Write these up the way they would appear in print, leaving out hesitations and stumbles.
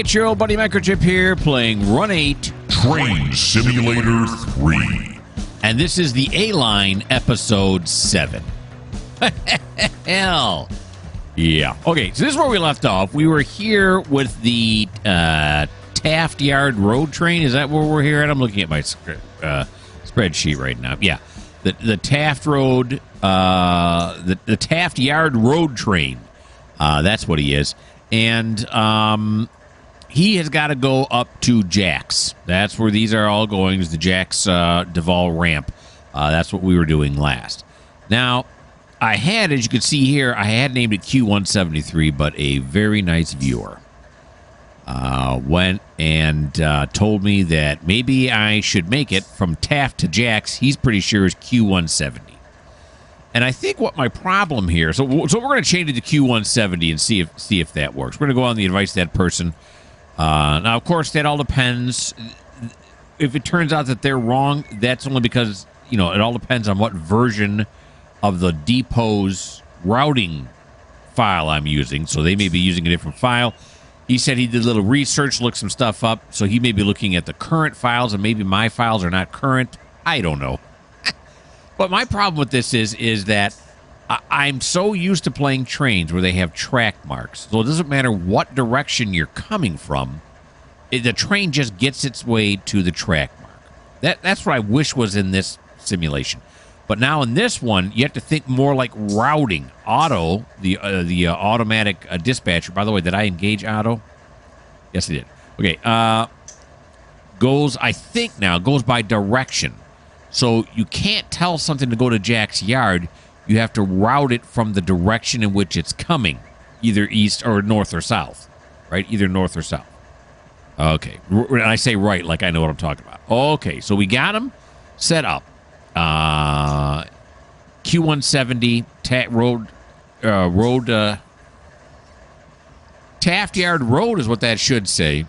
it's your old buddy Mikerowchip here playing Run 8 Train Simulator 3. And this is the A-Line Episode 7. Hell. Yeah. Okay, so this is where we left off. We were here with the Taft Yard Road train. Is that where we're here at? I'm looking at my spreadsheet right now. Yeah. The Taft Road, the Taft Yard Road train. That's what he is. And he has got to go up to Jack's. That's where these are all going, is the Jack's Duval ramp. That's what we were doing last. Now, I had, as you can see here, I had named it Q173, but a very nice viewer went and told me that maybe I should make it from Taft to Jack's. He's pretty sure is Q170. And I think what my problem here, so we're going to change it to Q170 and see if that works. We're going to go on the advice of that person. Now, of course, that all depends. If it turns out that they're wrong, that's only because, it all depends on what version of the depot's routing file I'm using. So they may be using a different file. He said he did a little research, looked some stuff up. So he may be looking at the current files, and maybe my files are not current. I don't know. But my problem with this is that I'm so used to playing trains where they have track marks. So it doesn't matter what direction you're coming from. The train just gets its way to the track mark. That's what I wish was in this simulation. But now in this one, you have to think more like routing. Otto, the automatic dispatcher. By the way, did I engage Otto? Yes, I did. Okay. Goes by direction. So you can't tell something to go to Jack's yard. You have to route it from the direction in which it's coming, either east or north or south, right? Either north or south. Okay. And I say right like I know what I'm talking about. Okay, so we got them set up. Q170 Taft Yard Road is what that should say.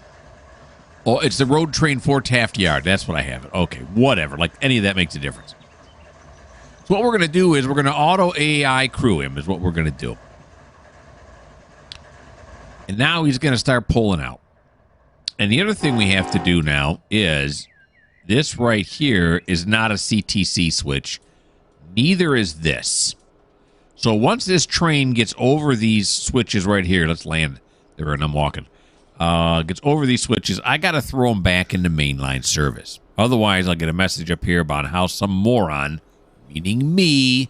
Oh, it's the road train for Taft Yard. That's what I have it. Okay, whatever. Like, any of that makes a difference. So what we're going to do is we're going to auto AI crew him is what we're going to do. And now he's going to start pulling out. And the other thing we have to do now is this right here is not a CTC switch. Neither is this. So once this train gets over these switches right here, let's land there and I'm walking. Gets over these switches, I got to throw them back into mainline service. Otherwise, I'll get a message up here about how some moron, meaning me,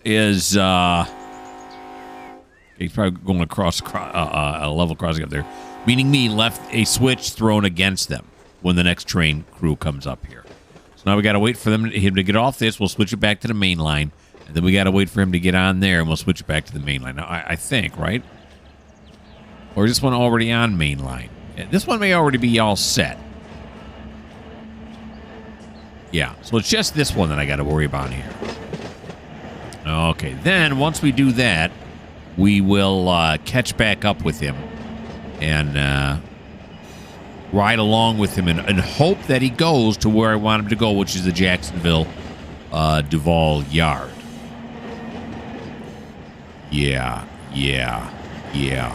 is, he's probably going across a level crossing up there, meaning me left a switch thrown against them when the next train crew comes up here. So now we got to wait for him to get off this. We'll switch it back to the main line. And then we got to wait for him to get on there, and we'll switch it back to the main line. Now, I think, right? Or is this one already on main line? This one may already be all set. Yeah, so it's just this one that I got to worry about here. Okay, then once we do that, we will catch back up with him and ride along with him and hope that he goes to where I want him to go, which is the Jacksonville Duval Yard. Yeah.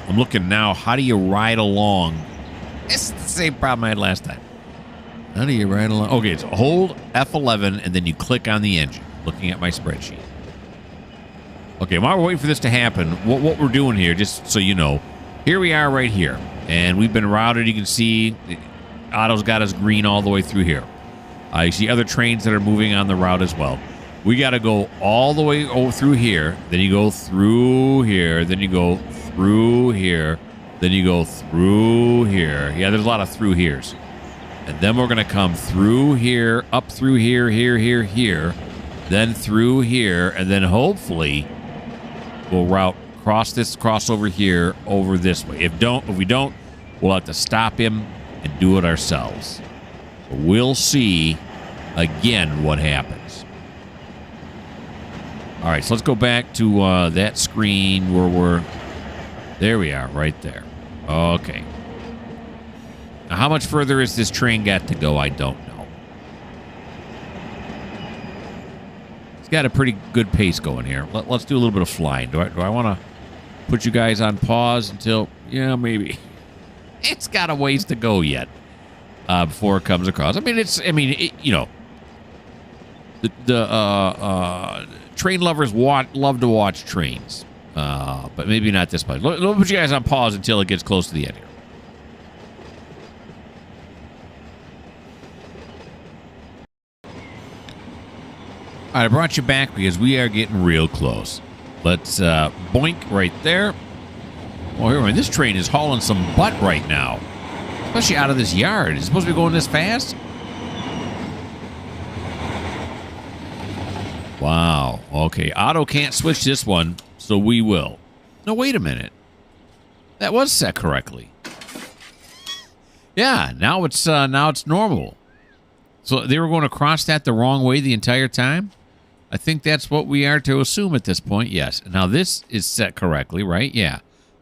I'm looking now. How do you ride along? It's the same problem I had last time. How do you ride along? Okay, it's hold F11 and then you click on the engine. Looking at my spreadsheet. Okay, while we're waiting for this to happen, what we're doing here, just so you know, here we are right here. And we've been routed. You can see Otto's got us green all the way through here. You see other trains that are moving on the route as well. We got to go all the way through here. Then you go through here. Then you go through here. Then you go through here. Yeah, there's a lot of through heres. And then we're going to come through here, up through here, here. Then through here. And then hopefully we'll cross over here, over this way. If we don't, we'll have to stop him and do it ourselves. So we'll see again what happens. All right, so let's go back to that screen where there we are, right there. Okay. Now, how much further has this train got to go? I don't know. It's got a pretty good pace going here. Let's do a little bit of flying. Do I want to put you guys on pause until, yeah, maybe. It's got a ways to go yet before it comes across. I mean, you know, the train lovers love to watch trains, but maybe not this much. Let me put you guys on pause until it gets close to the end here. All right, I brought you back because we are getting real close. Let's boink right there. Oh, here, man, this train is hauling some butt right now, especially out of this yard. Is it supposed to be going this fast? Wow. Okay, Otto can't switch this one, so we will. No, wait a minute. That was set correctly. Yeah, now it's normal. So they were going to cross that the wrong way the entire time? I think that's what we are to assume at this point. Yes. Now this is set correctly, right? Yeah.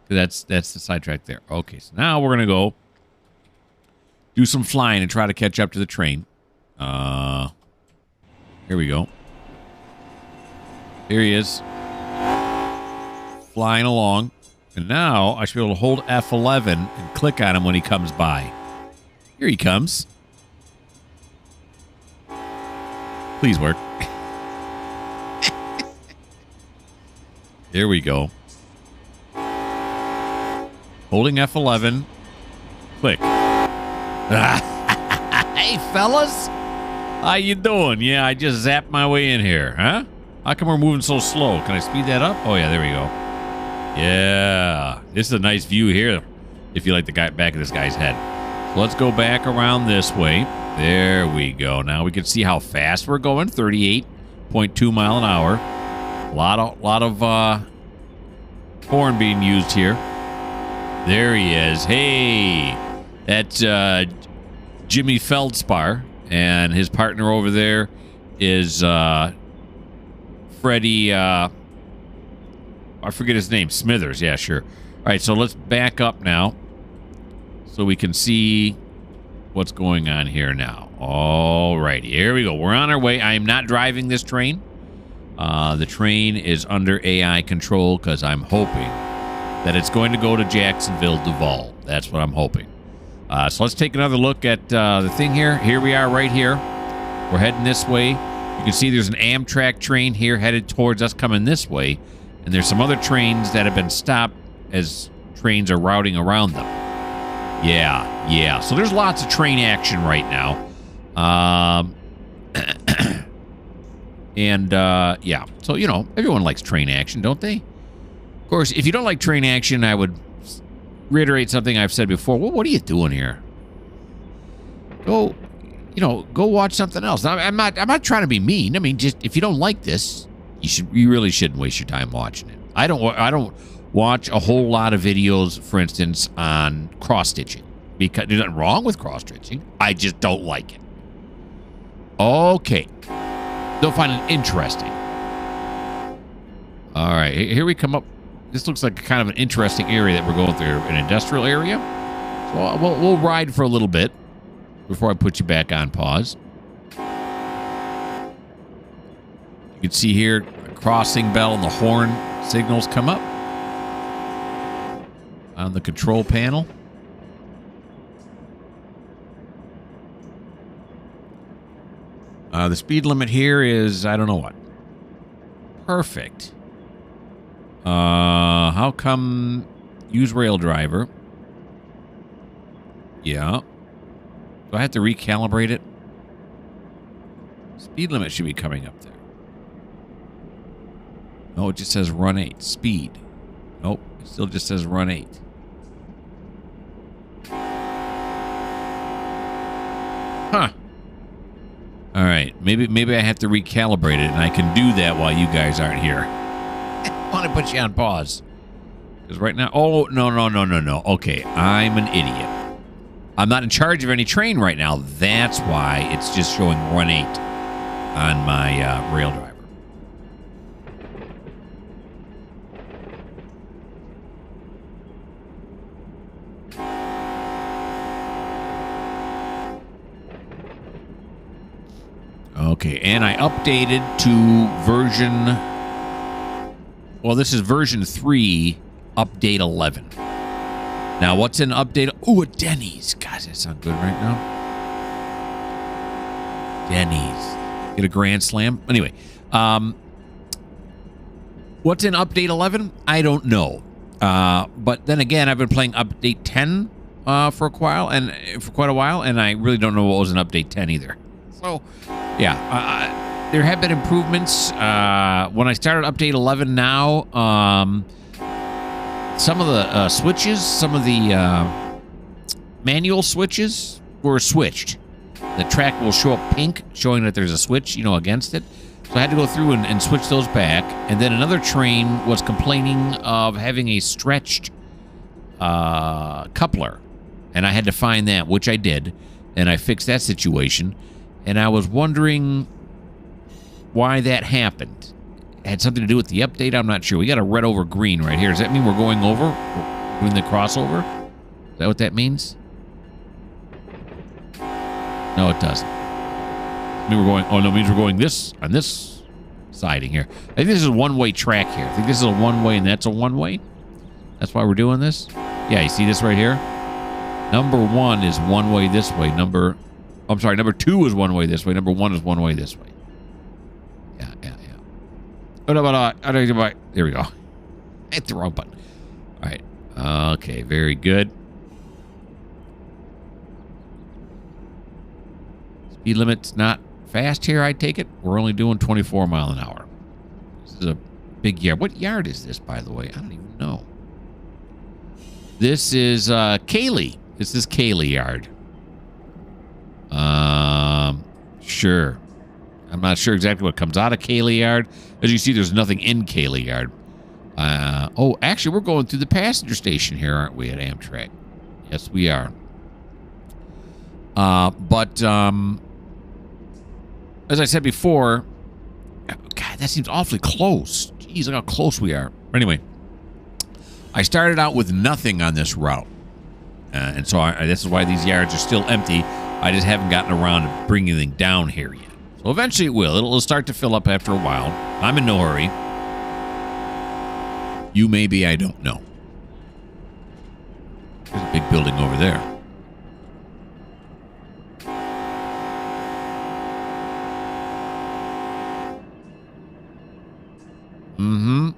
That's the sidetrack there. Okay, so now we're going to go do some flying and try to catch up to the train. Here we go. Here he is. Flying along. And now I should be able to hold F11 and click on him when he comes by. Here he comes. Please work. There we go. Holding F11. Click. Hey, fellas. How you doing? Yeah, I just zapped my way in here, huh? How come we're moving so slow? Can I speed that up? Oh, yeah, there we go. Yeah. This is a nice view here, if you like the guy back of this guy's head. So let's go back around this way. There we go. Now we can see how fast we're going. 38.2 mile an hour. A lot of horn being used here. There he is. Hey, that's Jimmy Feldspar, and his partner over there is Freddie. I forget his name. Smithers. Yeah, sure. All right, so let's back up now, so we can see what's going on here now. All righty, here we go. We're on our way. I am not driving this train. The train is under AI control because I'm hoping that it's going to go to Jacksonville, Duval. That's what I'm hoping. So let's take another look at the thing here. Here we are right here. We're heading this way. You can see there's an Amtrak train here headed towards us coming this way. And there's some other trains that have been stopped as trains are routing around them. Yeah. So there's lots of train action right now. Yeah. So, you know, everyone likes train action, don't they? Of course, if you don't like train action, I would reiterate something I've said before. Well, what are you doing here? Go watch something else. Now, I'm not trying to be mean. I mean, just if you don't like this, you really shouldn't waste your time watching it. I don't watch a whole lot of videos, for instance, on cross-stitching, because there's nothing wrong with cross-stitching. I just don't like it. Okay. They'll find it interesting. All right, here we come up. This looks like kind of an interesting area that we're going through, an industrial area. So we'll ride for a little bit before I put you back on pause. You can see here a crossing bell and the horn signals come up on the control panel. The speed limit here is, I don't know what. Perfect. How come use rail driver? Yeah. Do I have to recalibrate it? Speed limit should be coming up there. No, it just says run 8. Speed. Nope, it still just says run 8. Huh. All right, maybe I have to recalibrate it, and I can do that while you guys aren't here. I want to put you on pause. Because right now... Oh, no. Okay, I'm an idiot. I'm not in charge of any train right now. That's why it's just showing run 8 on my rail driver. Okay, and I updated to version... Well, this is version 3 update 11. Now, what's in update? Ooh, a Denny's. God, that sounds good right now. Denny's. Get a grand slam. Anyway, what's in update 11? I don't know. But then again, I've been playing update 10 for quite a while, and I really don't know what was in update 10 either. So, yeah, there have been improvements. When I started update 11 now, some of the switches, some of the manual switches were switched. The track will show up pink, showing that there's a switch, against it. So I had to go through and switch those back. And then another train was complaining of having a stretched coupler. And I had to find that, which I did. And I fixed that situation. And I was wondering why that happened. It had something to do with the update? I'm not sure. We got a red over green right here. Does that mean we're going over? Doing the crossover? Is that what that means? No, it doesn't. I mean, we're going... Oh, no, it means we're going on this siding here. I think this is a one-way track here. I think this is a one-way and that's a one-way. That's why we're doing this. Yeah, you see this right here? Number 1 is one way this way. Number 2 is one way this way. Number 1 is one way this way. Yeah. Oh, no, there we go. I hit the wrong button. All right. Okay, very good. Speed limit's not fast here, I take it. We're only doing 24 mile an hour. This is a big yard. What yard is this, by the way? I don't even know. This is Kaylee. This is Kaylee yard. Sure. I'm not sure exactly what comes out of Kaylee yard. As you see, there's nothing in Kaylee yard. Oh, actually, we're going through the passenger station here, aren't we, at Amtrak? Yes, we are. But as I said before, God, that seems awfully close. Jeez, look how close we are. Anyway, I started out with nothing on this route. And so this is why these yards are still empty. I just haven't gotten around to bringing anything down here yet. So eventually it will. It'll start to fill up after a while. I'm in no hurry. You may be, I don't know. There's a big building over there. Mm-hmm.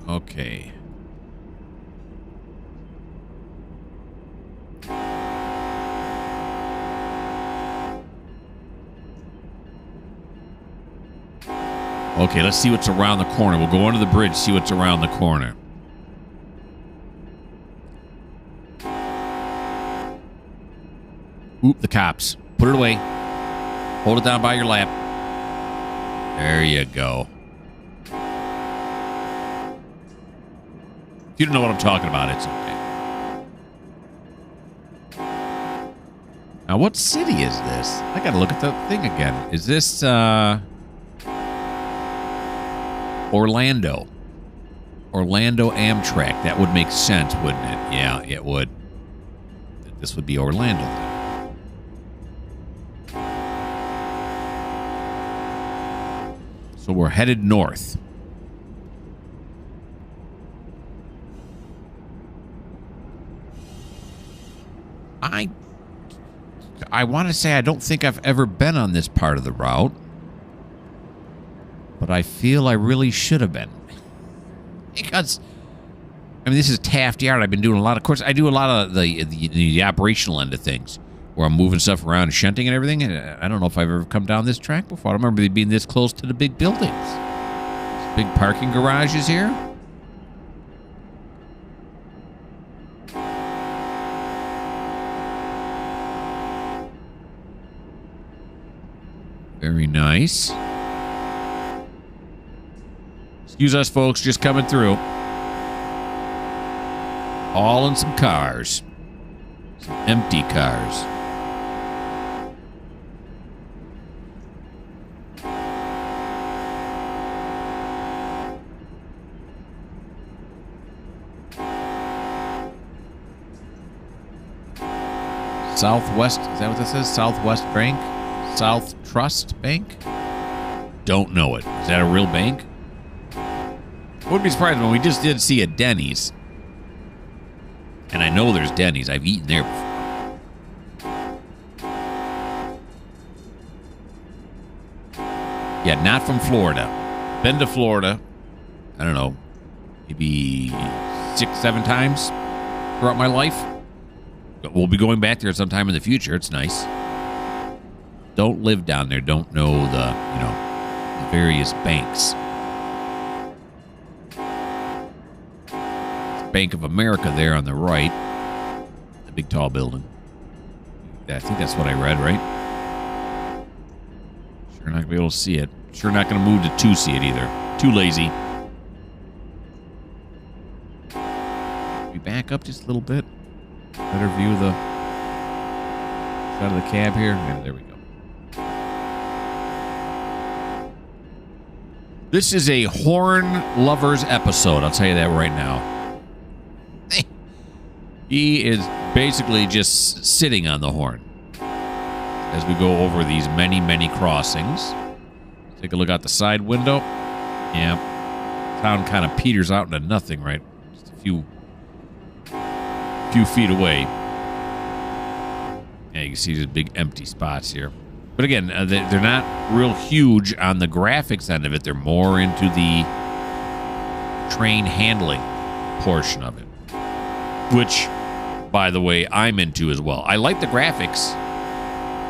Okay. Okay, let's see what's around the corner. We'll go under the bridge, see what's around the corner. Oop, the cops. Put it away. Hold it down by your lap. There you go. If you don't know what I'm talking about, it's okay. Now, what city is this? I gotta look at the thing again. Is this, Orlando. Orlando Amtrak. That would make sense, wouldn't it? Yeah, it would. This would be Orlando then. So we're headed north. I want to say I don't think I've ever been on this part of the route. But I feel I really should have been. Because, I mean, this is Taft Yard. I've been doing a lot of, course, I do a lot of the operational end of things, where I'm moving stuff around and shunting and everything. And I don't know if I've ever come down this track before. I don't remember being this close to the big buildings. There's big parking garages here. Very nice. Excuse us, folks, just coming through. All in some cars. Some empty cars. Southwest, is that what this is? Southwest Bank? South Trust Bank? Don't know it. Is that a real bank? Wouldn't be surprised when we just did see a Denny's. And I know there's Denny's. I've eaten there before. Yeah, not from Florida. Been to Florida, I don't know, maybe 6-7 times throughout my life. But we'll be going back there sometime in the future. It's nice. Don't live down there. Don't know the, the various banks. Bank of America there on the right. The big tall building. I think that's what I read, right? Sure not going to be able to see it. Sure not going to move to see it either. Too lazy. We back up just a little bit. Better view of the side of the cab here. Yeah, there we go. This is a horn lovers episode. I'll tell you that right now. He is basically just sitting on the horn as we go over these many, many crossings. Take a look out the side window. Yeah. Town kind of peters out into nothing, right? Just a few feet away. Yeah, you can see these big empty spots here. But again, they're not real huge on the graphics end of it. They're more into the train handling portion of it. Which, by the way, I'm into as well. I like the graphics.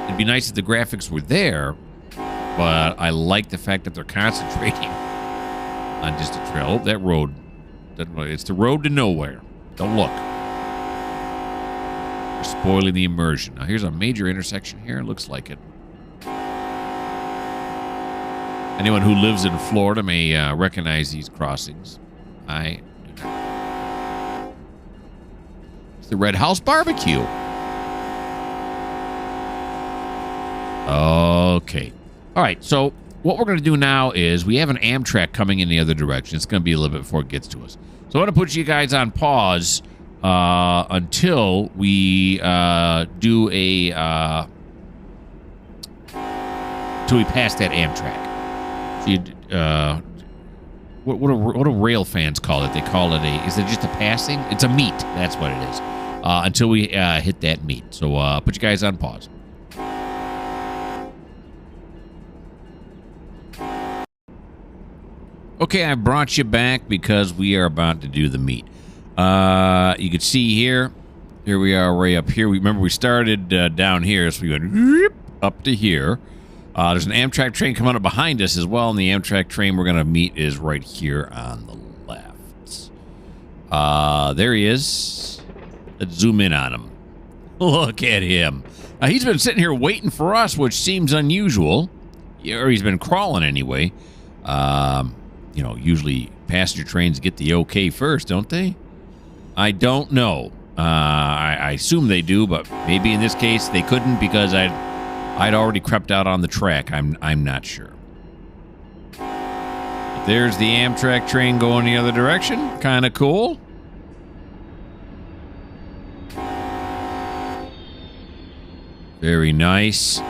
It'd be nice if the graphics were there, but I like the fact that they're concentrating on just a trail. Oh, that road. It's the road to nowhere. Don't look. They're spoiling the immersion. Now, here's a major intersection here. It looks like it. Anyone who lives in Florida may recognize these crossings. I do not. It's the Red House Barbecue. Okay. All right, so what we're going to do now is we have an Amtrak coming in the other direction. It's going to be a little bit before it gets to us. So I'm going to put you guys on pause until we do a... until we pass that Amtrak. So what do rail fans call it? They call it is it just a passing? It's a meet. That's what it is. Until we hit that meet. So put you guys on pause. Okay, I brought you back because we are about to do the meet. You can see here we are way up here. Remember, we started down here, so we went up to here. There's an Amtrak train coming up behind us as well, and the Amtrak train we're going to meet is right here on the left. There he is. Let's zoom in on him. Look at him. He's been sitting here waiting for us, which seems unusual. Or he's been crawling anyway. Usually passenger trains get the okay first, don't they? I don't know. I assume they do, but maybe in this case they couldn't because I'd already crept out on the track. I'm not sure. But there's the Amtrak train going the other direction. Kind of cool. Very nice.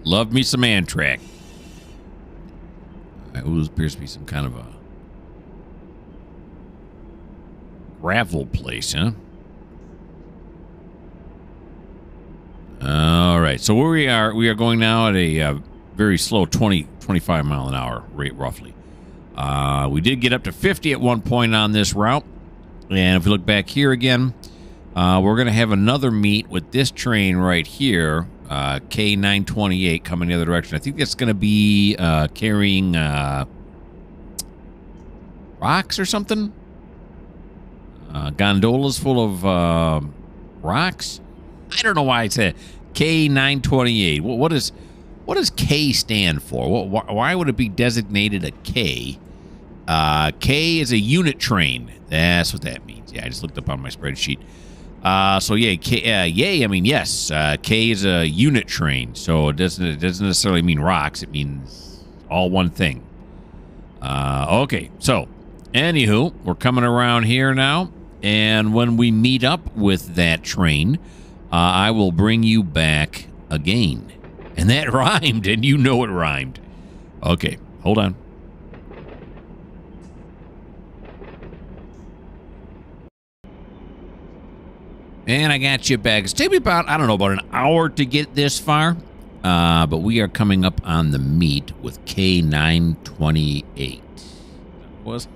Love me some Amtrak. Ooh, this appears to be some kind of a gravel place, huh? All right, so where we are going now at a very slow 25 mile an hour rate, roughly. We did get up to 50 at one point on this route. And if we look back here again, we're going to have another meet with this train right here, K928, coming the other direction. I think that's going to be carrying rocks or something. Gondolas full of rocks. I don't know why I said K928. What does K stand for? Why would it be designated a K? K is a unit train. That's what that means. Yeah, I just looked up on my spreadsheet. So yeah, yes. K is a unit train, so it doesn't necessarily mean rocks. It means all one thing. Okay, so anywho, we're coming around here now, And when we meet up with that train, I will bring you back again. And that rhymed, and you know it rhymed. Okay, hold on. And I got you back. It's taken me about, I don't know, about an hour to get this far. But we are coming up on the meet with K928. Was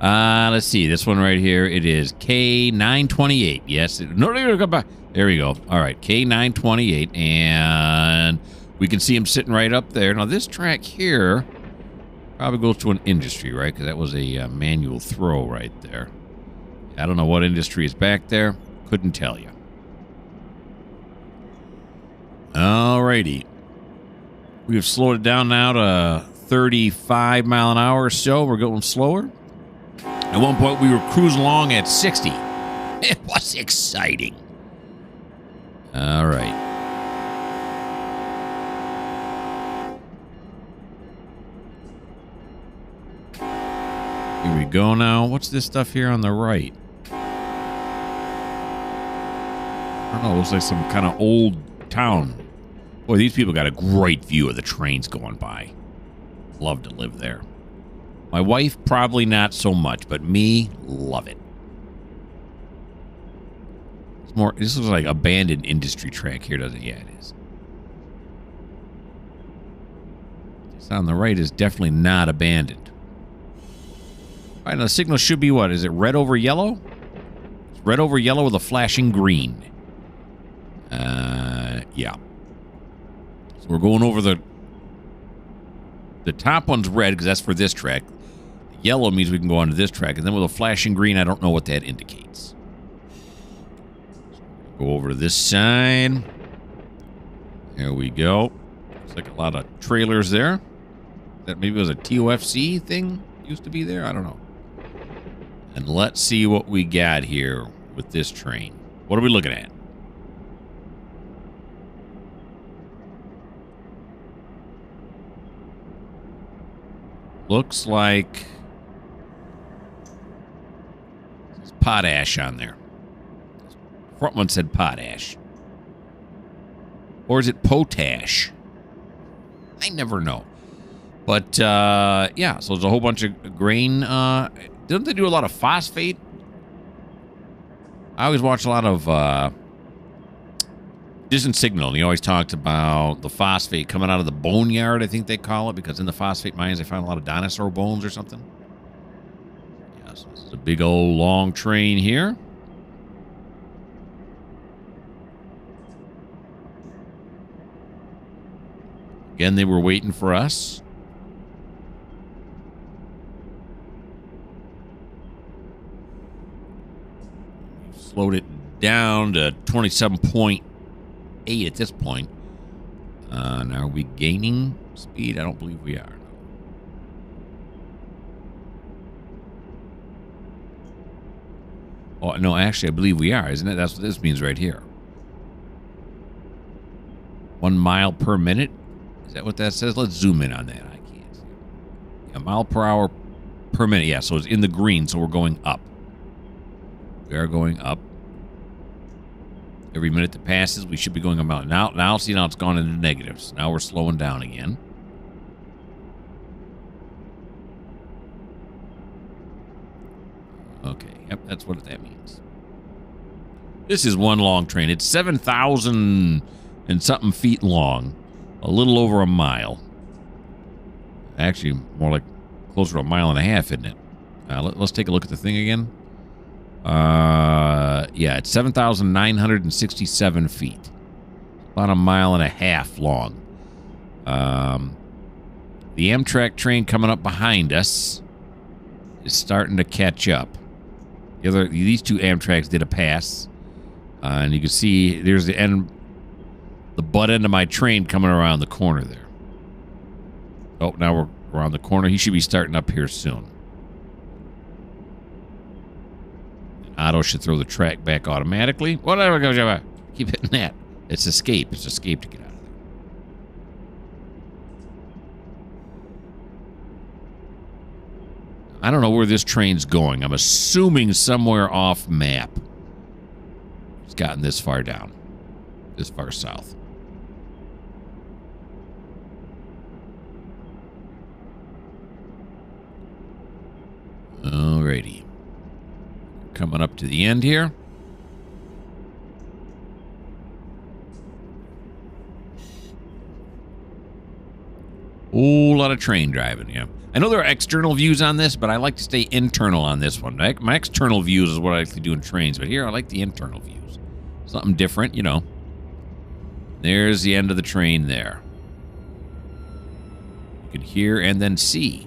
let's see. This one right here. It is K928. Yes. No, there we go. All right. K928. And we can see him sitting right up there. Now, this track here probably goes to an industry, right? Because that was a manual throw right there. I don't know what industry is back there. Couldn't tell you. Alrighty. We've slowed it down now to 35 mile an hour or so. We're going slower. At one point, we were cruising along at 60. It was exciting. All right. Here we go now. What's this stuff here on the right? I don't know. It looks like some kind of old town. Boy, these people got a great view of the trains going by. Love to live there. My wife, probably not so much, but me, love it. It's more, this looks like abandoned industry track here, doesn't it? Yeah, it is. This on the right is definitely not abandoned. All right, now the signal should be what? Is it red over yellow? It's red over yellow with a flashing green. Yeah. So we're going over the top one's red because that's for this track. Yellow means we can go onto this track, and then with a flashing green, I don't know what that indicates. So go over to this side. There we go. Looks like a lot of trailers there. That maybe was a TOFC thing used to be there. I don't know. And let's see what we got here with this train. What are we looking at? Looks like there's potash on there. Front one said potash. Or is it potash? I never know. But, yeah, so there's a whole bunch of grain. Didn't they do a lot of phosphate? I always watch a lot of Distant Signal, and he always talked about the phosphate coming out of the boneyard, I think they call it, because in the phosphate mines they find a lot of dinosaur bones or something. Yeah, so this is a big old long train here. Again, they were waiting for us. We've slowed it down to 27.8 at this point. Now, are we gaining speed? I don't believe we are. Oh, no, actually, I believe we are, isn't it? That's what this means right here. 1 mile per minute? Is that what that says? Let's zoom in on that. I can't see it. A mile per hour per minute. Yeah, so it's in the green, so we're going up. We are going up. Every minute that passes, we should be going about. Now, see, now it's gone into negatives. Now we're slowing down again. Okay, yep, that's what that means. This is one long train. It's 7,000 and something feet long. A little over a mile. Actually, more like closer to a mile and a half, isn't it? Let's take a look at the thing again. Yeah, it's 7,967 feet. About a mile and a half long. The Amtrak train coming up behind us is starting to catch up. These two Amtraks did a pass. And you can see there's the butt end of my train coming around the corner there. Oh, now we're around the corner. He should be starting up here soon. Otto should throw the track back automatically. Whatever. Keep hitting that. It's escape. It's escape to get out of there. I don't know where this train's going. I'm assuming somewhere off map. It's gotten this far down. This far south. Alrighty. Coming up to the end here. Whole lot of train driving, yeah. I know there are external views on this, but I like to stay internal on this one. My external views is what I like to do in trains, but here I like the internal views. Something different, you know. There's the end of the train there. You can hear and then see.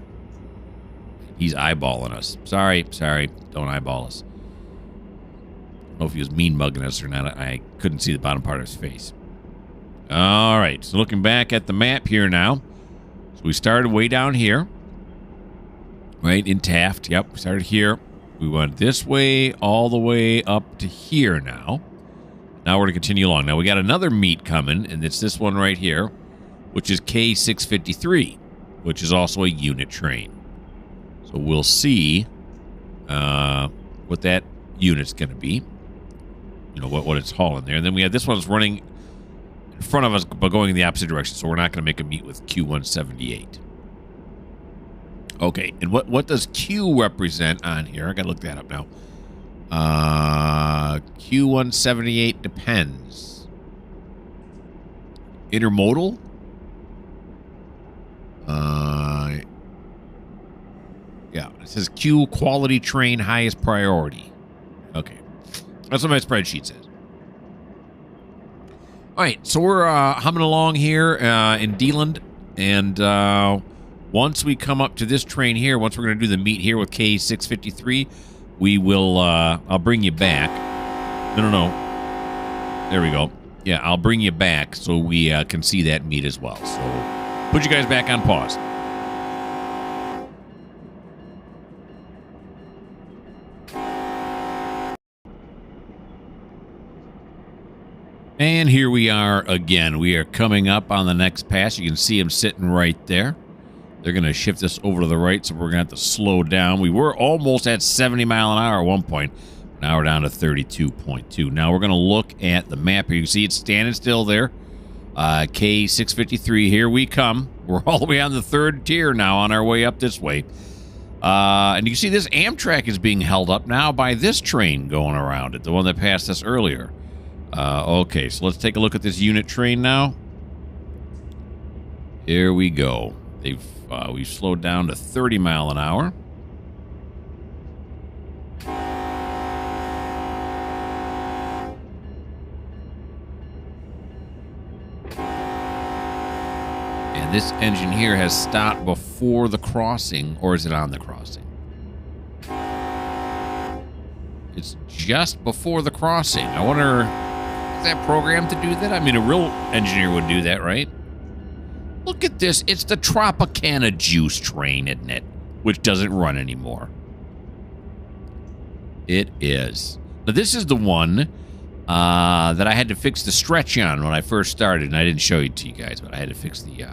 He's eyeballing us. Sorry, don't eyeball us. I don't know if he was mean mugging us or not. I couldn't see the bottom part of his face. All right, so looking back at the map here now. So we started way down here. Right, in Taft. Yep, we started here. We went this way all the way up to here now. Now we're going to continue along. Now we got another meet coming, and it's this one right here, which is K653, which is also a unit train. So we'll see what that unit's going to be. You know, what it's hauling there. And then we have this one's running in front of us, but going in the opposite direction. So we're not going to make a meet with Q178. Okay, and what does Q represent on here? I got to look that up now. Q178 depends. Intermodal? Yeah, it says Q quality train highest priority. Okay, that's what my spreadsheet says. All right, so we're humming along here in Deland, and once we come up to this train here, once we're going to do the meet here with K653, we will, I'll bring you back. No. There we go. Yeah, I'll bring you back so we can see that meet as well. So put you guys back on pause. And here we are again. We are coming up on the next pass. You can see him sitting right there. They're going to shift us over to the right, so we're going to have to slow down. We were almost at 70 mile an hour at one point. Now we're down to 32.2. Now we're going to look at the map here. You can see it's standing still there. K653, here we come. We're all the way on the third tier now on our way up this way. And you can see this Amtrak is being held up now by this train going around it, the one that passed us earlier. Okay, so let's take a look at this unit train now. Here we go. We've slowed down to 30 mile an hour. And this engine here has stopped before the crossing, or is it on the crossing? It's just before the crossing. I wonder, is that programmed to do that? I mean, a real engineer would do that, right? Look at this. It's the Tropicana juice train, isn't it? Which doesn't run anymore. It is. Now, this is the one that I had to fix the stretch on when I first started, and I didn't show it to you guys, but I had to fix the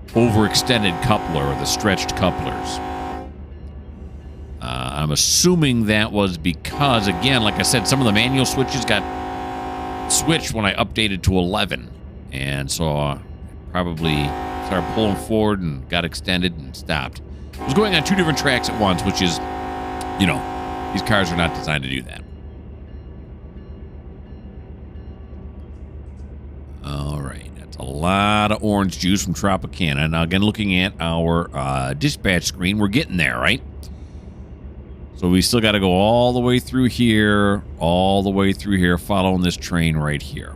overextended coupler, or the stretched couplers. I'm assuming that was because, again, like I said, some of the manual switches got switched when I updated to 11. And so probably started pulling forward and got extended and stopped. It was going on two different tracks at once, which is, you know, these cars are not designed to do that. All right, that's a lot of orange juice from Tropicana. Now, again, looking at our dispatch screen, we're getting there, right? So we still got to go all the way through here, following this train right here,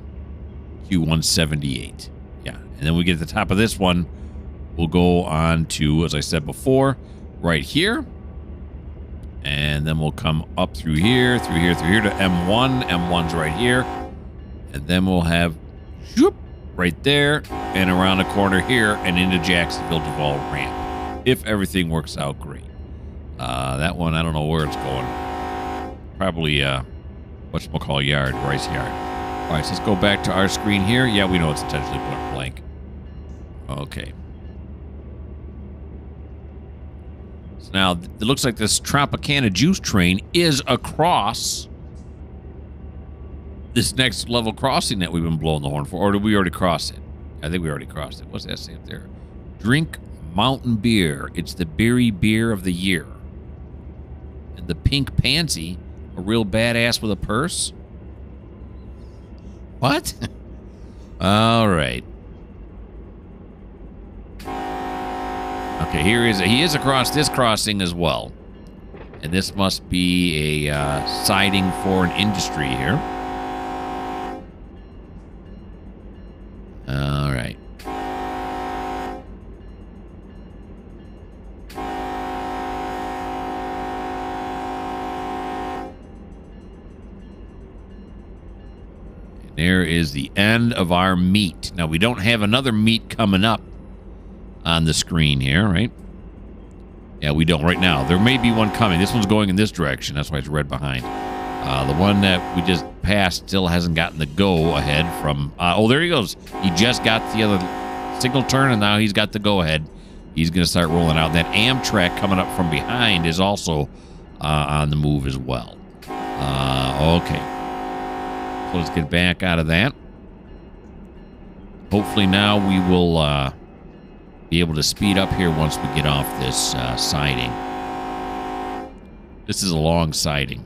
Q178. Yeah, and then we get to the top of this one. We'll go on to, as I said before, right here. And then we'll come up through here to M1. M1's right here. And then we'll have whoop, right there and around the corner here and into Jacksonville Duval ramp. If everything works out great. That one, I don't know where it's going. Probably, whatchamacall yard, Rice Yard. All right, so let's go back to our screen here. Yeah, we know it's intentionally put blank. Okay. So now it looks like this Tropicana juice train is across this next level crossing that we've been blowing the horn for. Or did we already cross it? I think we already crossed it. What's that say up there? Drink mountain beer. It's the beery beer of the year. And the pink pansy, a real badass with a purse? What? All right. Okay, here is he is across this crossing as well. And this must be a siding for an industry here. All right. And there is the end of our meet. Now, we don't have another meet coming up on the screen here, right? Yeah, we don't right now. There may be one coming. This one's going in this direction. That's why it's red behind. The one that we just passed still hasn't gotten the go ahead from... oh, there he goes. He just got the other signal turn, and now he's got the go ahead. He's going to start rolling out. That Amtrak coming up from behind is also on the move as well. Okay. So let's get back out of that. Hopefully now we will be able to speed up here once we get off this siding. This is a long siding.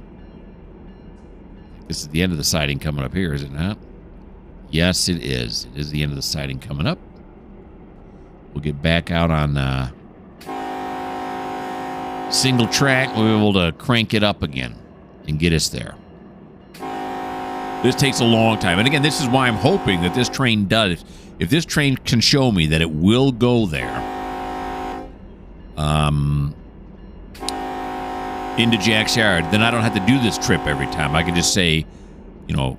This is the end of the siding coming up here, is it not? Yes, it is. It is the end of the siding coming up. We'll get back out on single track. We'll be able to crank it up again and get us there. This takes a long time. And again, this is why I'm hoping that this train does. If this train can show me that it will go there, into Jack's Yard, then I don't have to do this trip every time. I can just say, you know,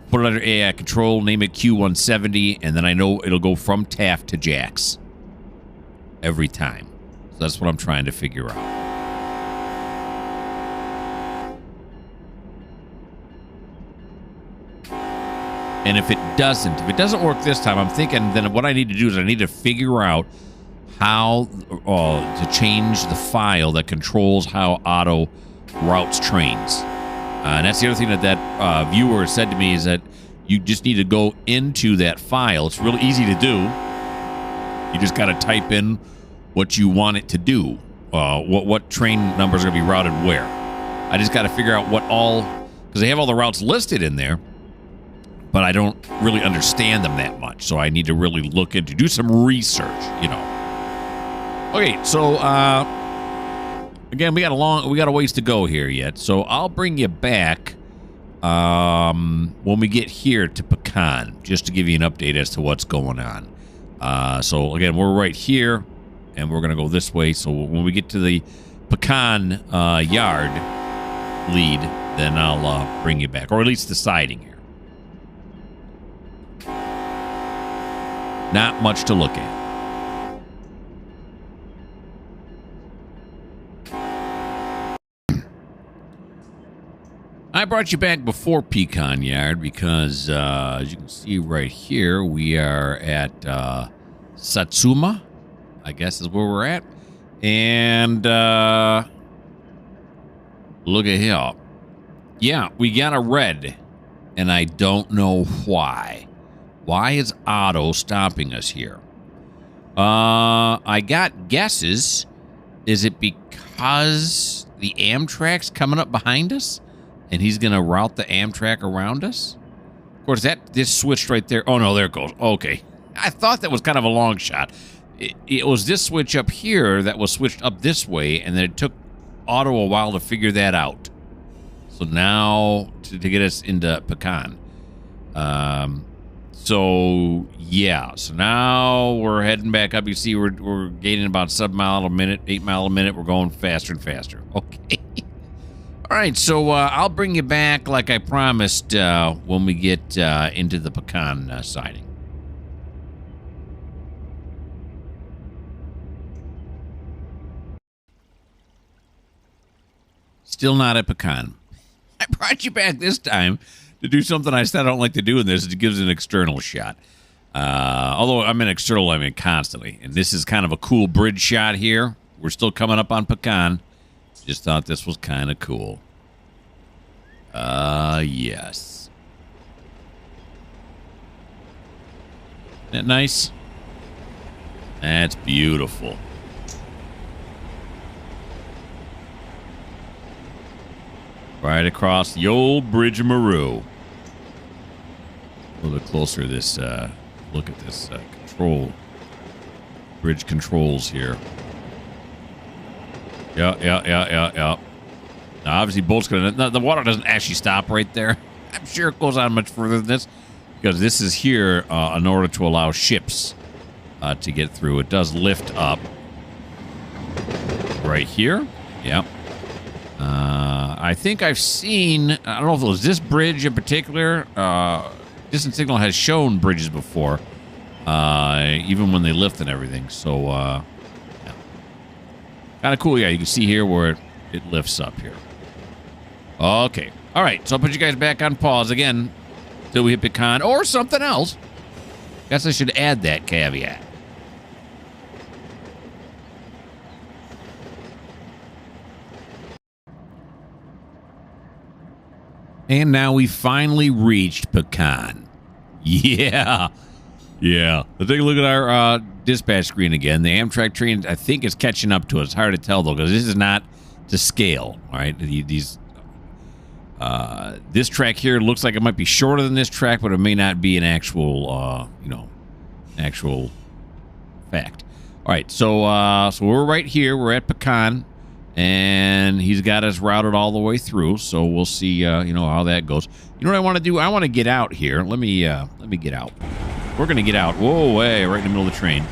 put it under AI control, name it Q170, and then I know it'll go from Taft to Jack's every time. So that's what I'm trying to figure out. And if it doesn't work this time, I'm thinking then what I need to do is I need to figure out how to change the file that controls how Otto routes trains. And that's the other thing that viewer said to me is that you just need to go into that file. It's really easy to do. You just got to type in what you want it to do. What train numbers are going to be routed where. I just got to figure out what all... Because they have all the routes listed in there. But I don't really understand them that much, so I need to really look into, do some research, you know. Okay, so again, we got a ways to go here yet. So I'll bring you back when we get here to Pecan, just to give you an update as to what's going on. So again, we're right here, and we're gonna go this way. So when we get to the Pecan yard lead, then I'll bring you back, or at least the siding here. Not much to look at. I brought you back before Pecan Yard because, as you can see right here, we are at Satsuma, I guess is where we're at. And look at here. Yeah, we got a red, and I don't know why. Why is Otto stopping us here? I got guesses. Is it because the Amtrak's coming up behind us? And he's going to route the Amtrak around us? Of course, this switched right there. Oh, no, there it goes. Okay. I thought that was kind of a long shot. It was this switch up here that was switched up this way, and then it took Otto a while to figure that out. So now, to get us into Pecan. So, yeah. So now we're heading back up. You see we're gaining about 7 miles a minute, 8 miles a minute. We're going faster and faster. Okay. All right, so I'll bring you back like I promised when we get into the Pecan siding. Still not at Pecan. I brought you back this time to do something I said I don't like to do in this. It gives an external shot. Although I'm in external, I mean constantly. And this is kind of a cool bridge shot here. we're still coming up on Pecan. Just thought this was kind of cool. Yes. Isn't that nice? That's beautiful. Right across the old Bridge of Maru. A little bit closer to this, look at this control. Bridge controls here. Yeah. Now, obviously, boat's gonna. The water doesn't actually stop right there. I'm sure it goes on much further than this, because this is here in order to allow ships to get through. It does lift up right here. Yeah. I think I've seen. I don't know if it was this bridge in particular. Distant Signal has shown bridges before, even when they lift and everything. So, yeah. Kind of cool. Yeah, you can see here where it lifts up here. Okay. All right. So I'll put you guys back on pause again till we hit Pecan or something else. Guess I should add that caveat. And now we finally reached Pecan. Yeah. Yeah. Let's take a look at our dispatch screen again. The Amtrak train, I think, is catching up to us. It's hard to tell, though, because this is not to scale. All right. This track here looks like it might be shorter than this track, but it may not be an actual, actual fact. All right. So we're right here. We're at Pecan. And he's got us routed all the way through, so we'll see, how that goes. You know what I want to do? I want to get out here. Let me get out. We're going to get out. Whoa, way, right in the middle of the train.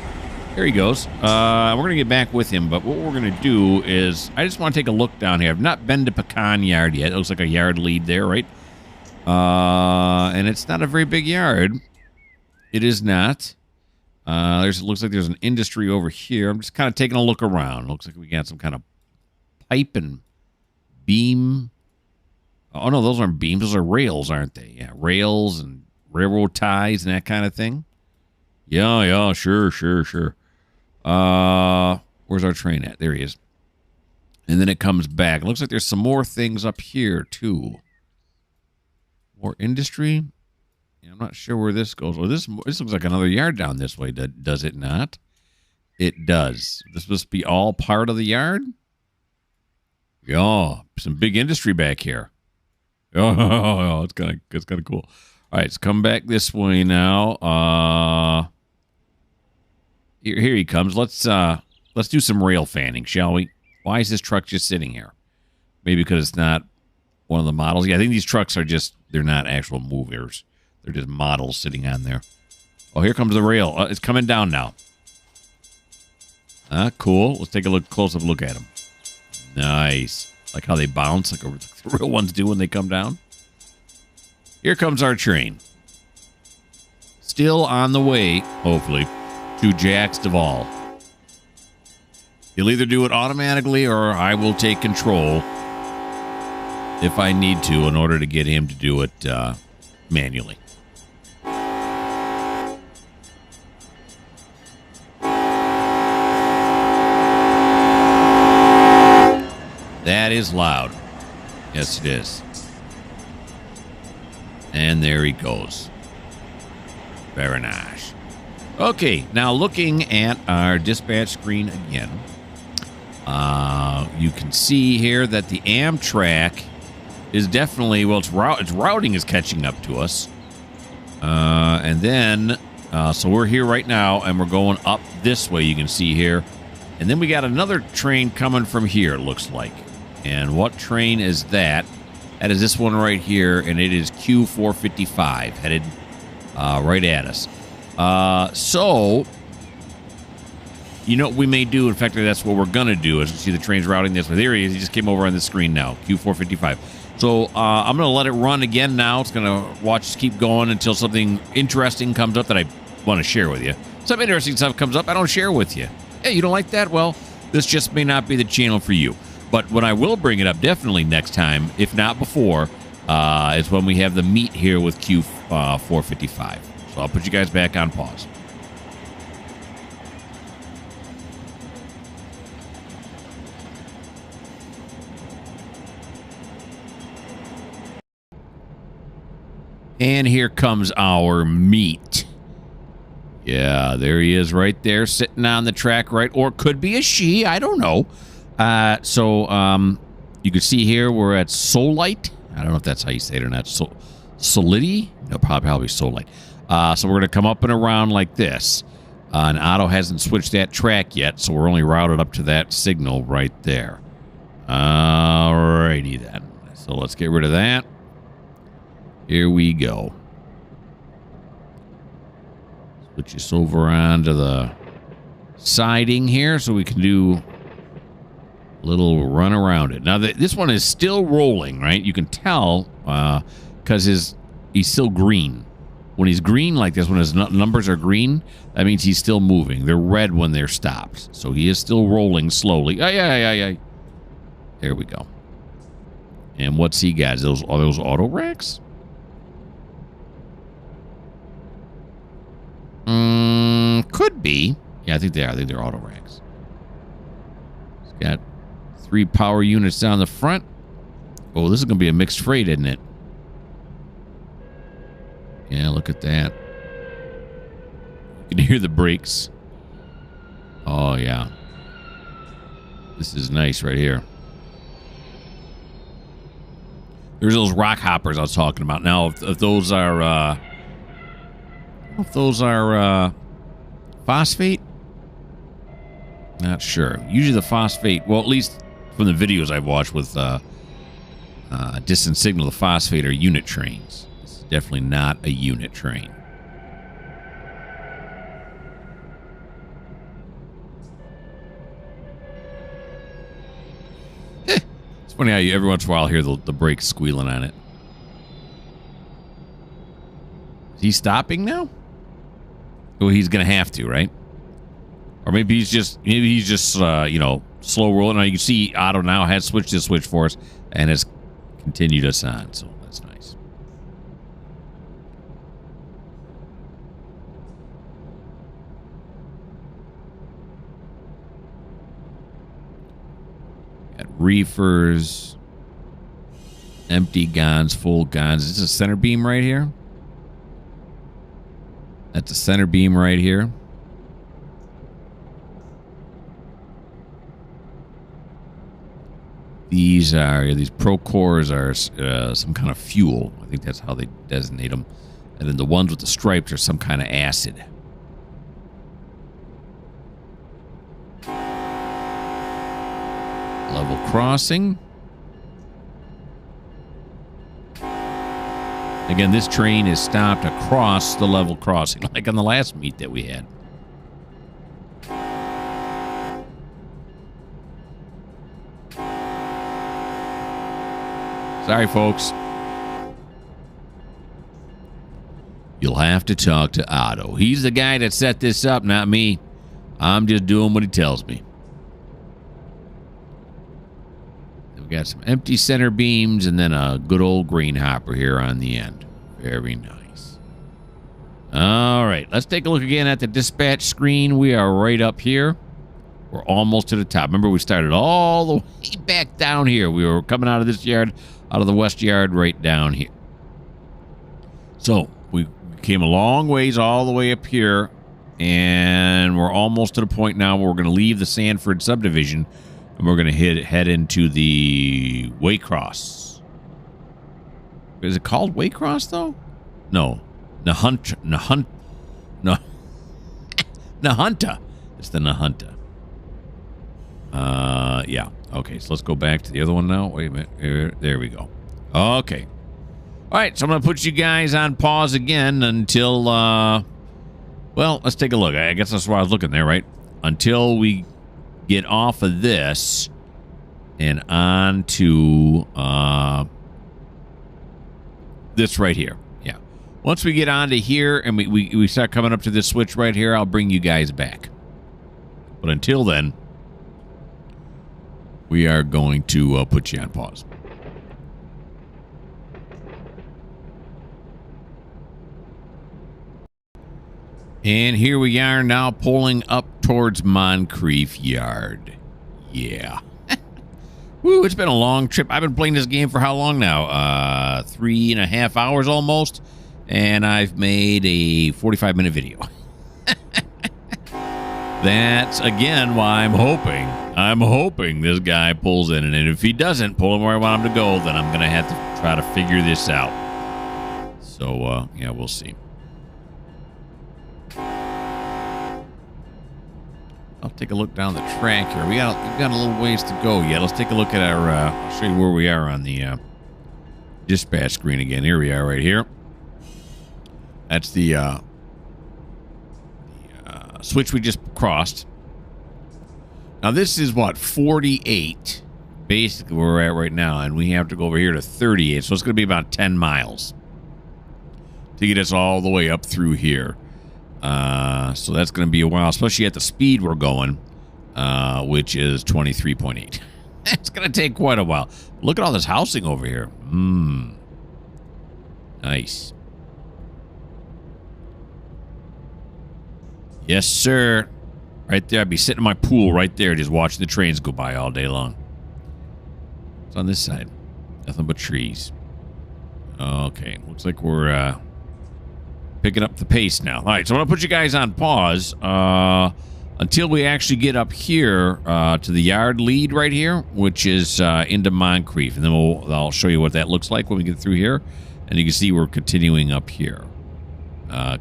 There he goes. We're going to get back with him, but what we're going to do is, I just want to take a look down here. I've not been to Pecan Yard yet. It looks like a yard lead there, right? And it's not a very big yard. It is not. It looks like there's an industry over here. I'm just kind of taking a look around. Looks like we got some kind of pipe and beam. Oh, no, those aren't beams. Those are rails, aren't they? Yeah, rails and railroad ties and that kind of thing. Yeah, sure. Where's our train at? There he is. And then it comes back. It looks like there's some more things up here, too. More industry? Yeah, I'm not sure where this goes. Well, this looks like another yard down this way, does it not? It does. This must be all part of the yard? Yeah, some big industry back here. Oh, it's kind of cool. All right, let's come back this way now. Here he comes. Let's do some rail fanning, shall we? Why is this truck just sitting here? Maybe because it's not one of the models. Yeah, I think these trucks are they're not actual movers. They're just models sitting on there. Oh, here comes the rail. It's coming down now. Cool. Let's take a close-up look at them. Nice. Like how they bounce, like the real ones do when they come down. Here comes our train. Still on the way, hopefully, to Jax Duvall. He'll either do it automatically or I will take control if I need to in order to get him to do it manually. That is loud. Yes, it is. And there he goes. Very nice. Okay, now looking at our dispatch screen again, you can see here that the Amtrak is definitely, its routing is catching up to us. And then, so we're here right now, and we're going up this way, you can see here. And then we got another train coming from here, it looks like. And what train is that? That is this one right here, and it is Q455, headed right at us. So, you know what we may do? In fact, that's what we're going to do. As you see the train's routing this way. There he is. He just came over on the screen now, Q455. So, I'm going to let it run again now. It's going to watch, keep going until something interesting comes up that I want to share with you. Some interesting stuff comes up I don't share with you. Hey, you don't like that? Well, this just may not be the channel for you. But when I will bring it up definitely next time, if not before, is when we have the meet here with Q455. So I'll put you guys back on pause. And here comes our meat. Yeah, there he is right there sitting on the track, right? Or it could be a she. I don't know. You can see here we're at Solite. I don't know if that's how you say it or not. Solidity? No, probably Solite. So we're going to come up and around like this. And Otto hasn't switched that track yet, so we're only routed up to that signal right there. Alrighty then. So let's get rid of that. Here we go. Switch this over onto the siding here so we can do a little run around it. Now, this one is still rolling, right? You can tell because he's still green. When he's green like this, when his numbers are green, that means he's still moving. They're red when they're stopped. So he is still rolling slowly. Yeah. There we go. And what's he got? Are those auto racks? Could be. Yeah, I think they are. I think they're auto racks. It's got 3 power units down the front. Oh, this is going to be a mixed freight, isn't it? Yeah, look at that. You can hear the brakes. Oh, yeah. This is nice right here. There's those rock hoppers I was talking about. Now, if those are... phosphate? Not sure. Usually the phosphate... Well, at least from the videos I've watched with distant signal, the phosphate are unit trains. This is definitely not a unit train. It's funny how you every once in a while hear the brakes squealing on it. Is he stopping now? Well, he's going to have to, right? Or maybe he's just slow rolling. Now you can see Otto now has switched his switch for us and has continued us on. So that's nice. Got reefers, empty guns, full guns. Is this a center beam right here? That's a center beam right here. These Procores are some kind of fuel. I think that's how they designate them. And then the ones with the stripes are some kind of acid. Level crossing. Again, this train is stopped across the level crossing, like on the last meet that we had. Sorry, folks. You'll have to talk to Otto. He's the guy that set this up, not me. I'm just doing what he tells me. We've got some empty center beams and then a good old green hopper here on the end. Very nice. All right, let's take a look again at the dispatch screen. We are right up here. We're almost to the top. Remember, we started all the way back down here. We were coming out of this yard, out of the west yard, right down here. So we came a long ways all the way up here, and we're almost to the point now where we're going to leave the Sanford subdivision, and we're going to head into the Waycross. Is it called Waycross, though? No. Nahunta. It's the Nahunta. Yeah. Okay, so let's go back to the other one now. Wait a minute. There we go. Okay. All right, so I'm going to put you guys on pause again until, well, let's take a look. I guess that's why I was looking there, right? Until we get off of this and on to this right here. Yeah. Once we get onto here and we start coming up to this switch right here, I'll bring you guys back. But until then, we are going to put you on pause. And here we are now pulling up towards Moncrief Yard. Yeah. Woo, it's been a long trip. I've been playing this game for how long now? 3.5 hours almost. And I've made a 45-minute video. That's, again, why I'm hoping this guy pulls in. And if he doesn't pull him where I want him to go, then I'm going to have to try to figure this out. So, yeah, we'll see. I'll take a look down the track here. We've got a little ways to go yet. Let's take a look at our, I'll show you where we are on the dispatch screen again. Here we are right here. That's the switch we just crossed. Now, this is what, 48, basically where we're at right now, and we have to go over here to 38, so it's going to be about 10 miles to get us all the way up through here. So that's going to be a while, especially at the speed we're going, which is 23.8. It's going to take quite a while. Look at all this housing over here. Nice. Yes, sir. Right there. I'd be sitting in my pool right there just watching the trains go by all day long. It's on this side. Nothing but trees. Okay. Looks like we're picking up the pace now. All right. So I'm going to put you guys on pause until we actually get up here to the yard lead right here, which is into Moncrief. And then I'll show you what that looks like when we get through here. And you can see we're continuing up here.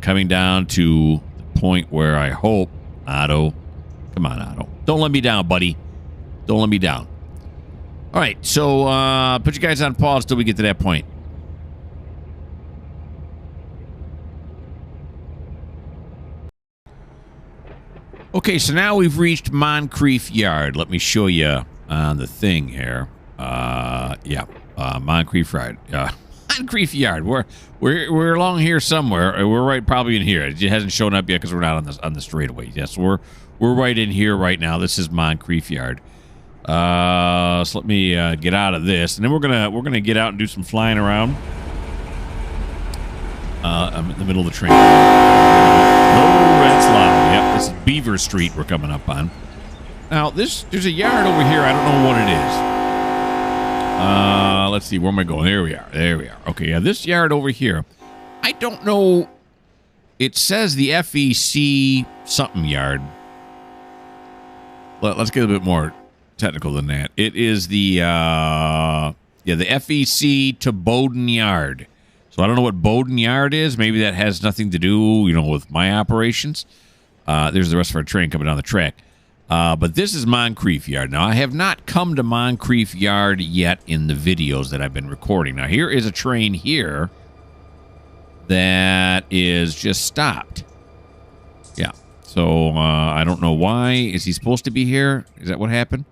Coming down to the point where I hope Otto. Come on, Otto. Don't let me down, buddy. Don't let me down. All right, so put you guys on pause till we get to that point. Okay, so now we've reached Moncrief Yard. Let me show you on the thing here. Moncrief Yard. Moncrief Yard. We're along here somewhere. We're right probably in here. It hasn't shown up yet because we're not on the straightaway. Yes, we're right in here right now. This is Moncrief Yard. So let me get out of this, and then we're gonna get out and do some flying around. I'm in the middle of the train. Oh, that's loud. Yep, this is Beaver Street we're coming up on. Now there's a yard over here. I don't know what it is. Let's see, where am I going? There we are. Okay, yeah, this yard over here. I don't know. It says the FEC something yard. Let's get a bit more technical than that. It is the FEC to Bowden Yard. So I don't know what Bowden Yard is. Maybe that has nothing to do, with my operations. There's the rest of our train coming down the track. But this is Moncrief Yard. Now, I have not come to Moncrief Yard yet in the videos that I've been recording. Now, here is a train here that is just stopped. Yeah. So, I don't know why. Is he supposed to be here? Is that what happened?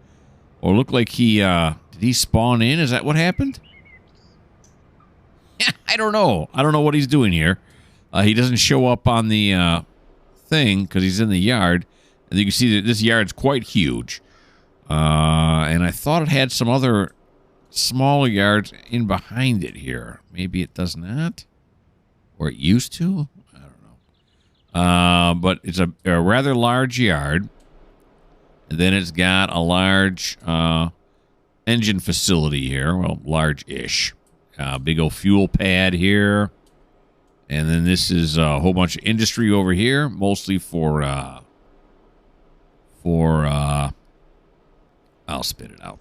Or look like he, did he spawn in? Is that what happened? I don't know. I don't know what he's doing here. He doesn't show up on the thing because he's in the yard. And you can see that this yard's quite huge. And I thought it had some other smaller yards in behind it here. Maybe it does not. Or it used to. I don't know. But it's a rather large yard. And then it's got a large engine facility here. Well, large-ish. Big old fuel pad here. And then this is a whole bunch of industry over here. Mostly for I'll spit it out.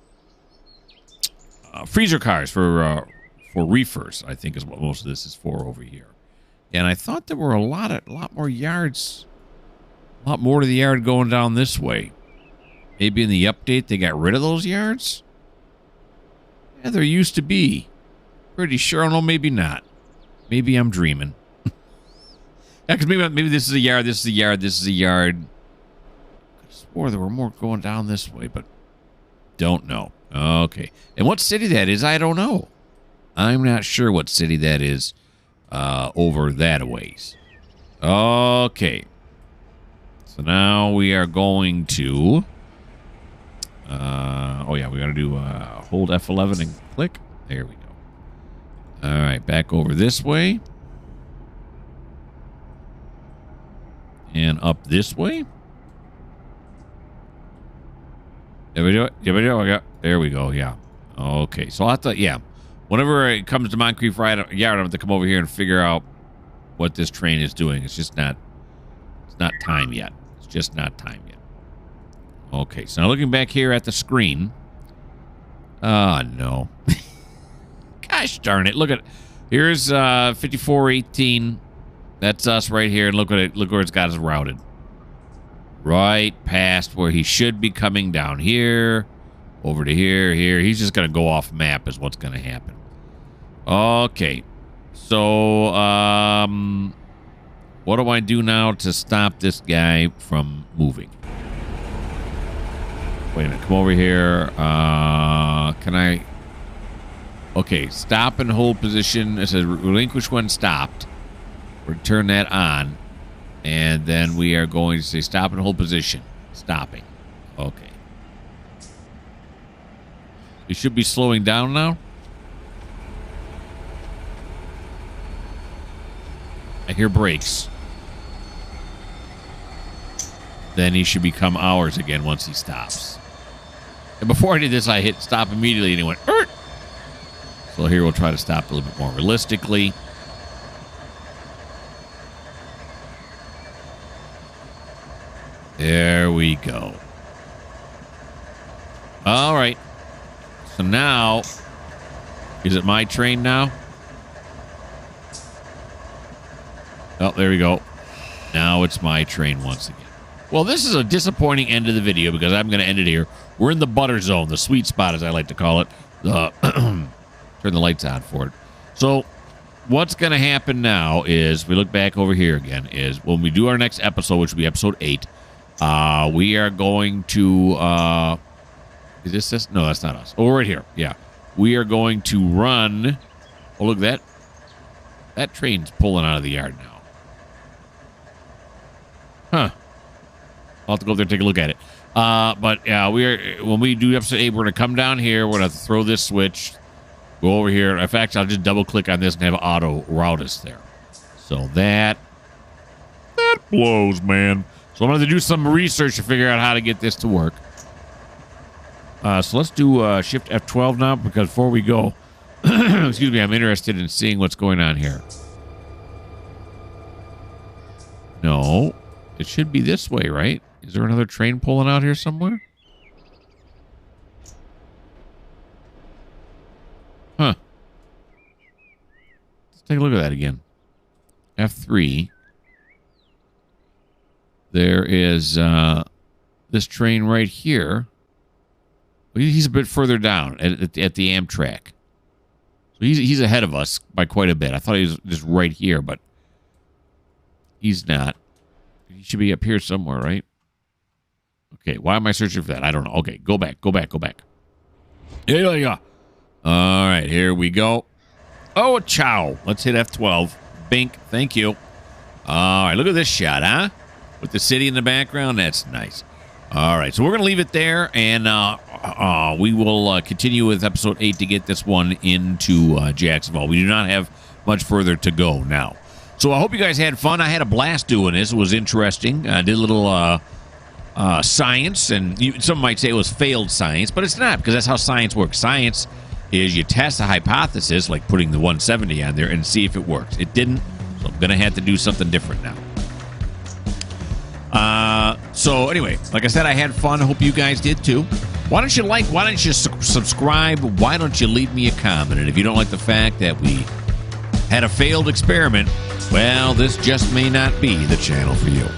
Freezer cars for reefers, I think is what most of this is for over here. And I thought there were a lot more yards, a lot more to the yard going down this way. Maybe in the update they got rid of those yards? Yeah, there used to be. Pretty sure. I don't know, maybe not. Maybe I'm dreaming. Yeah, because maybe this is a yard, this is a yard, this is a yard. I swore there were more going down this way, but don't know. Okay. And what city that is, I don't know. I'm not sure what city that is over that a ways. Okay. So now we are going to... we got to do hold F11 and click. There we go. All right, back over this way. And up this way. There we go. There we go, yeah. Okay, so I'll have to, whenever it comes to Moncrief Yard, I'm going to come over here and figure out what this train is doing. It's just not. It's not time yet. It's just not time yet. Okay, so now looking back here at the screen. Oh no! Gosh darn it! Look at here's 5418. That's us right here, and look at it. Look where it's got us routed. Right past where he should be coming down here, over to here. He's just gonna go off map is what's gonna happen. Okay, so what do I do now to stop this guy from moving? Wait a minute, come over here. Can I? Okay, stop and hold position. It says relinquish when stopped. We'll turn that on. And then we are going to say stop and hold position. Stopping. Okay. It should be slowing down now. I hear brakes. Then he should become ours again once he stops. And before I did this, I hit stop immediately and he went, "Ert!" So here we'll try to stop a little bit more realistically. There we go. All right. So now, is it my train now? Oh, there we go. Now it's my train once again. Well, this is a disappointing end of the video because I'm going to end it here. We're in the butter zone, the sweet spot, as I like to call it. Turn the lights on for it. So what's going to happen now is, we look back over here again, is when we do our next episode, which will be episode 8, we are going to, is this? No, that's not us. Oh, right here. Yeah. We are going to run. Oh, look at that. That train's pulling out of the yard now. Huh. I'll have to go up there and take a look at it. But yeah, when we do episode 8, we're going to come down here. We're going to have to throw this switch. Go over here. In fact, I'll just double click on this and have Otto route us there. So that blows, man. So I'm going to do some research to figure out how to get this to work. So let's do Shift F12 now, because before we go, excuse me, I'm interested in seeing what's going on here. No, it should be this way, right? Is there another train pulling out here somewhere? Huh. Let's take a look at that again. F3. There is this train right here. He's a bit further down at the Amtrak. So he's ahead of us by quite a bit. I thought he was just right here, but he's not. He should be up here somewhere, right? Okay, why am I searching for that? I don't know. Okay, go back. Yeah. All right, here we go. Oh, ciao. Let's hit F12. Bink, thank you. All right, look at this shot, huh? With the city in the background, that's nice. All right, so we're going to leave it there, and we will continue with episode 8 to get this one into Jacksonville. We do not have much further to go now. So I hope you guys had fun. I had a blast doing this. It was interesting. I did a little science, and some might say it was failed science, but it's not, because that's how science works. Science is you test a hypothesis, like putting the 170 on there, and see if it works. It didn't, so I'm going to have to do something different now. So anyway, like I said, I had fun. I hope you guys did too. Why don't you like? Why don't you subscribe? Why don't you leave me a comment? And if you don't like the fact that we had a failed experiment, well, this just may not be the channel for you.